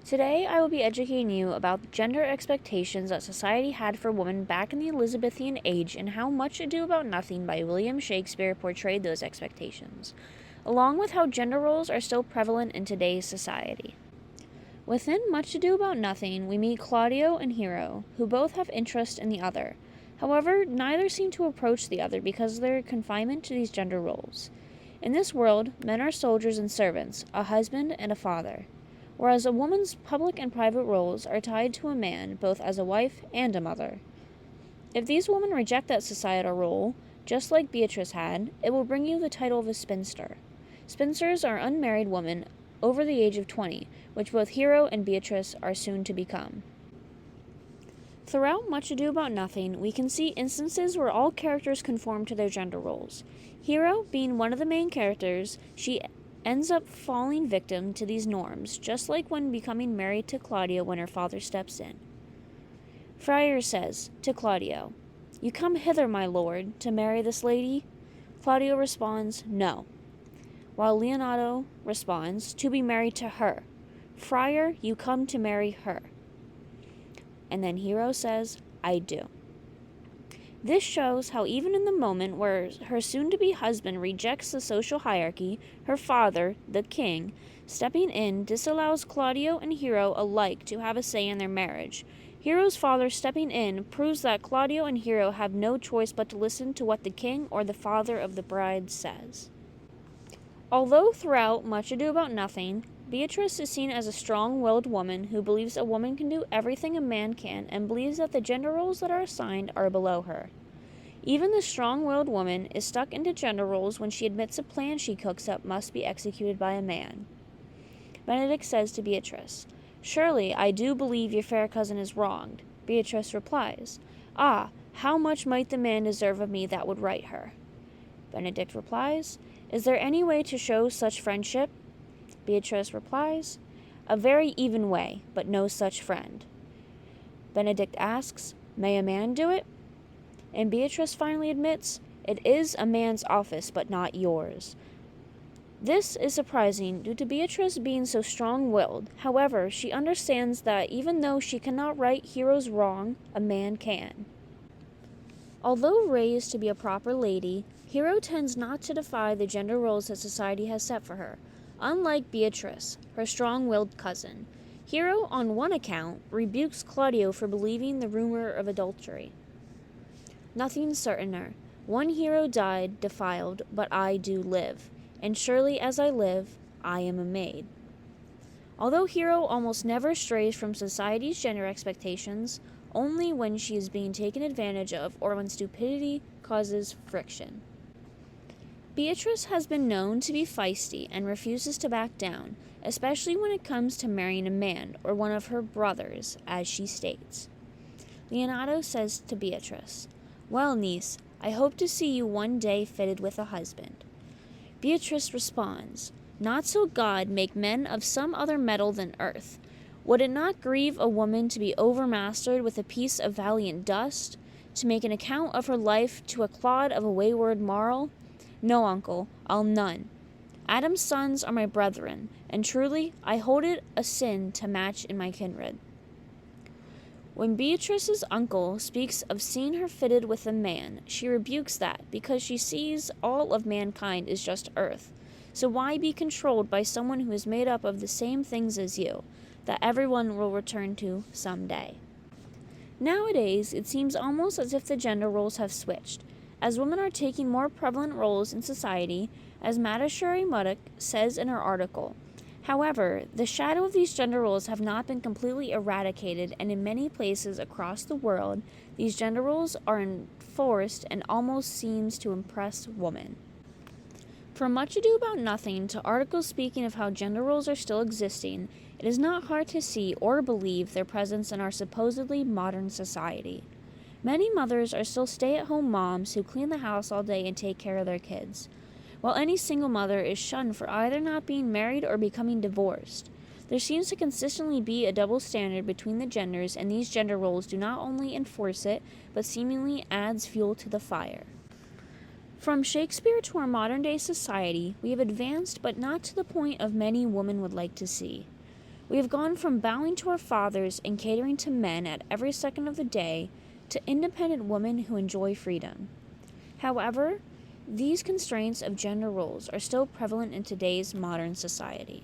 Today, I will be educating you about the gender expectations that society had for women back in the Elizabethan age and how Much Ado About Nothing by William Shakespeare portrayed those expectations, along with how gender roles are still prevalent in today's society. Within Much Ado About Nothing, we meet Claudio and Hero, who both have interest in the other. However, neither seem to approach the other because of their confinement to these gender roles. In this world, men are soldiers and servants, a husband and a father, whereas a woman's public and private roles are tied to a man both as a wife and a mother. If these women reject that societal role, just like Beatrice had, it will bring you the title of a spinster. Spinsters are unmarried women over the age of 20, which both Hero and Beatrice are soon to become. Throughout Much Ado About Nothing, we can see instances where all characters conform to their gender roles. Hero, being one of the main characters, she ends up falling victim to these norms, just like when becoming married to Claudio when her father steps in. Friar says to Claudio, "You come hither, my lord, to marry this lady?" Claudio responds, "No," while Leonardo responds, "To be married to her." "Friar, you come to marry her." And then Hero says, "I do." This shows how even in the moment where her soon-to-be husband rejects the social hierarchy, her father, the king, stepping in disallows Claudio and Hero alike to have a say in their marriage. Hero's father stepping in proves that Claudio and Hero have no choice but to listen to what the king or the father of the bride says. Although throughout Much Ado About Nothing, Beatrice is seen as a strong-willed woman who believes a woman can do everything a man can and believes that the gender roles that are assigned are below her. Even the strong-willed woman is stuck into gender roles when she admits a plan she cooks up must be executed by a man. Benedict says to Beatrice, "Surely I do believe your fair cousin is wronged." Beatrice replies, "Ah, how much might the man deserve of me that would right her?" Benedict replies, "Is there any way to show such friendship?" Beatrice replies, "A very even way, but no such friend." Benedict asks, "May a man do it?" And Beatrice finally admits, "It is a man's office, but not yours." This is surprising due to Beatrice being so strong-willed. However, she understands that even though she cannot right Hero's wrong, a man can. Although raised to be a proper lady, Hero tends not to defy the gender roles that society has set for her. Unlike Beatrice, her strong-willed cousin, Hero, on one account, rebukes Claudio for believing the rumor of adultery. "Nothing's certainer. One hero died, defiled, but I do live, and surely as I live, I am a maid." Although Hero almost never strays from society's gender expectations, only when she is being taken advantage of or when stupidity causes friction. Beatrice has been known to be feisty and refuses to back down, especially when it comes to marrying a man or one of her brothers, as she states. Leonardo says to Beatrice, "Well, niece, I hope to see you one day fitted with a husband." Beatrice responds, "Not so God make men of some other metal than earth. Would it not grieve a woman to be overmastered with a piece of valiant dust, to make an account of her life to a clod of a wayward marl? No, uncle, I'll none. Adam's sons are my brethren, and truly I hold it a sin to match in my kindred." When Beatrice's uncle speaks of seeing her fitted with a man, she rebukes that because she sees all of mankind is just earth. So why be controlled by someone who is made up of the same things as you, that everyone will return to someday? Nowadays, it seems almost as if the gender roles have switched, as women are taking more prevalent roles in society, as Madhushree Muddock says in her article. However, the shadow of these gender roles have not been completely eradicated, and in many places across the world, these gender roles are enforced and almost seems to impress women. From Much Ado About Nothing to articles speaking of how gender roles are still existing, it is not hard to see or believe their presence in our supposedly modern society. Many mothers are still stay-at-home moms who clean the house all day and take care of their kids, while any single mother is shunned for either not being married or becoming divorced. There seems to consistently be a double standard between the genders, and these gender roles do not only enforce it, but seemingly adds fuel to the fire. From Shakespeare to our modern-day society, we have advanced, but not to the point of many women would like to see. We have gone from bowing to our fathers and catering to men at every second of the day to independent women who enjoy freedom. However, these constraints of gender roles are still prevalent in today's modern society.